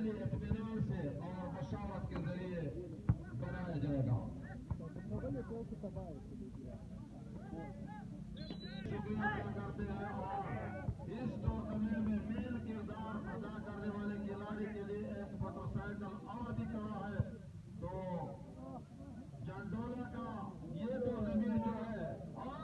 ये इत्मीनान से और मशावरत के जरिए बनाया जाएगा। शुक्रिया अदा करते हैं और इस टूर्नामेंट में मेन किरदार अदा करने वाले खिलाड़ी के लिए एक मोटरसाइकिल और भी खड़ा है। तो जंडोला का ये तो जमीन जो है और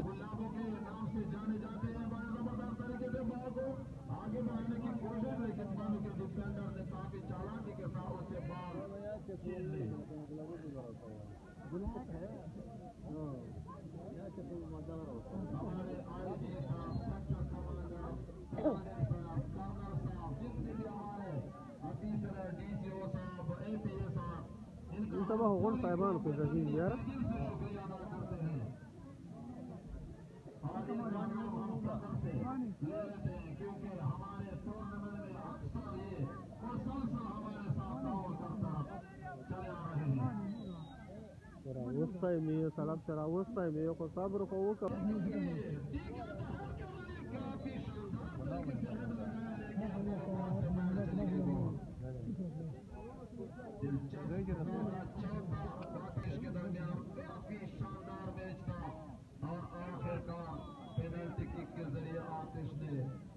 गुलाबों के नाम से जाने जाते हैं। बड़े जबरदस्त तरीके से बॉल को आगे बढ़ाने की कोशिश, लेकिन बॉल के डिफेंडर ने काफी चालाकी के साथ उससे बॉल छीन ली। हमारे आईजी साहब, सेक्टर कमांडर, कर्नल साहब, जितने भी हमारे ऑफिसर, डीसीओ साहब, एपीए साहब, इनका साहिबान को शुक्रिया अदा करते हैं। और इनका नाम हम सदर से ले लेते हैं, क्योंकि हमारे टूर्नामेंट में अक्सर ये मुसलसल हमारे साथ दाव करता चले आ रहे हैं। सलाम चरावस्ता में को सब्र को वो काफी शानदार तरीके से हेड लगाया, के दरमियान काफी शानदार मैच था और आखिरकार पेनल्टी किक के जरिए आतिश ने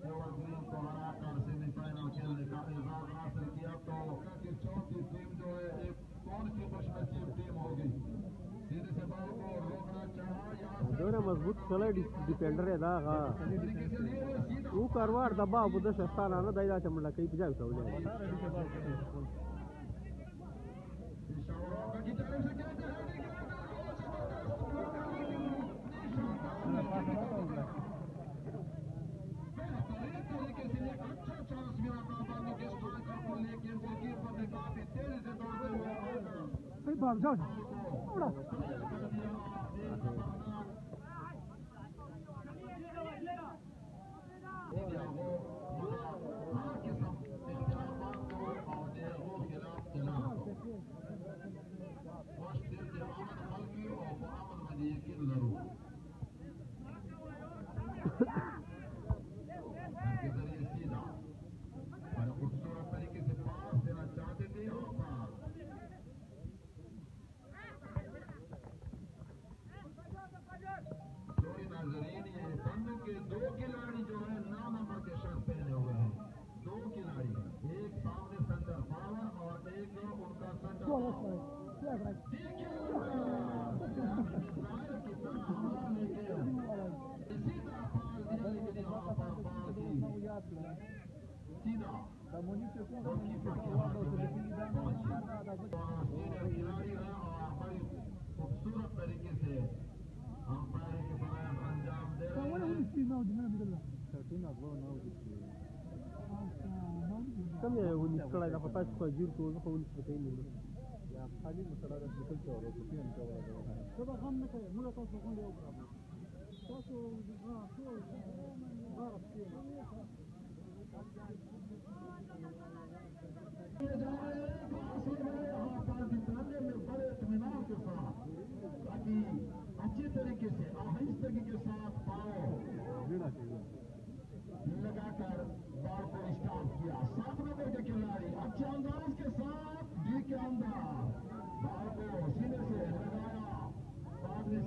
एवरग्रीन को हराकर सेमीफाइनल खेलने का एजाज हासिल किया। तो कि चौथी टीम जो है एक कौन सी खुशनसीब टीम होगी, सीधे से बॉल को रोकना चाहा या मजबूत खेल डिफेंडर है दागा वो करवार दबा बुद्ध शस्ताना ना दाइदा चमड़ा कई बिजाव सौले तरीके से अच्छा चांस मिला था बालों के स्ट्राइकर को, लेकिन गोलकीपर ने काफी तेजी से दौड़ते हुए भाग जाओ खूबसूरत तरीके से पास देना चाहते थे और नाजरीन, ये बंदों के दो खिलाड़ी जो है 9 नंबर के शर्ट पहने हुए हैं। दो खिलाड़ी, एक सामने सेंटर पावर और एक उनका सेंटर इसी तरह पाल दिया, लेकिन यहाँ पर पाल की सीधा गोलकीपर के हाथों में पहुंची। सीनियर खिलाड़ी है और बड़ी खूबसूरत तरीके से अंपायरिंग के बयान अंजाम दे रहे हैं। कम है वो निकला है पता है जीर को वो निकलते ही नहीं या खाली मसला का निकलते और कुछ नहीं निकल रहा है तो हम में क्या मुझे तो कौन ले होगा तो हां तो भारत के बड़े इत्मीनान के साथ, ताकि अच्छे तरीके से आहिस्तगी के साथ पाओ लगाकर बॉल को स्टार्ट किया। 7 नंबर के खिलाड़ी अच्छे अंदाज के साथ डी के अंदर बॉल को सीने से लगाया, बाद में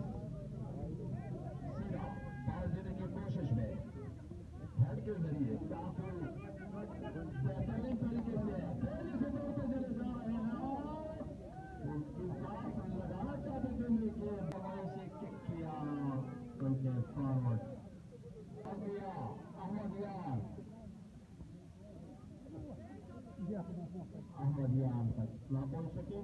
सीधा बॉल देने की कोशिश में हेड के जरिए काफी बेहतरीन तरीके से तेजी से दौड़ते चले जा रहे हैं और उसके पास लगाना चाहते थे, लेकिन दवाई से किक किया उनके फॉरवर्ड अहमद यार तक ना पहुंच सके।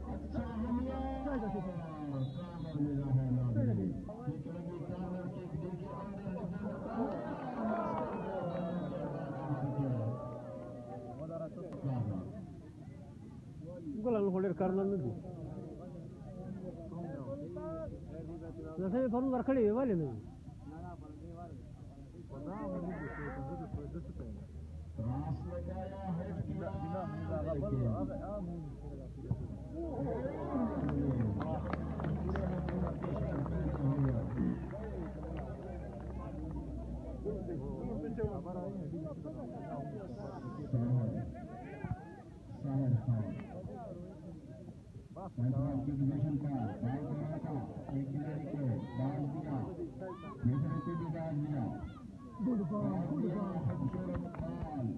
अच्छा हमला कार्नर मिला है ना, ठीक लगी कार्नर किक देखिए Gue lalu holder karena itu. जैसे फॉर्म रखड़े वाले नहीं क्रॉस लगाया है डिवीजन का एक खिलाड़ी को डाल दिया, दूसरे को भी डाल दिया, खूबसूरत बॉल क्रॉस लगाना चाहते हैं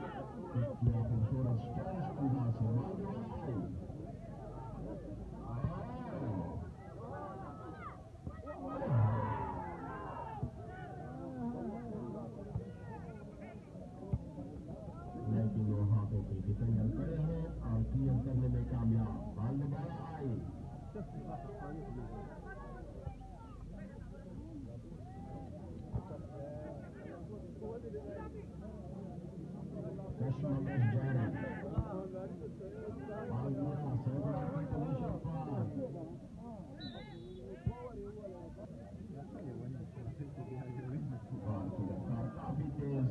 डिफेंडर साथ अंदर खूबसूरत स्टाइलिश अंदाज से डिफेंडर खड़े हैं और क्लियर करने में कामयाब, बॉल दोबारा आई। काफी तेज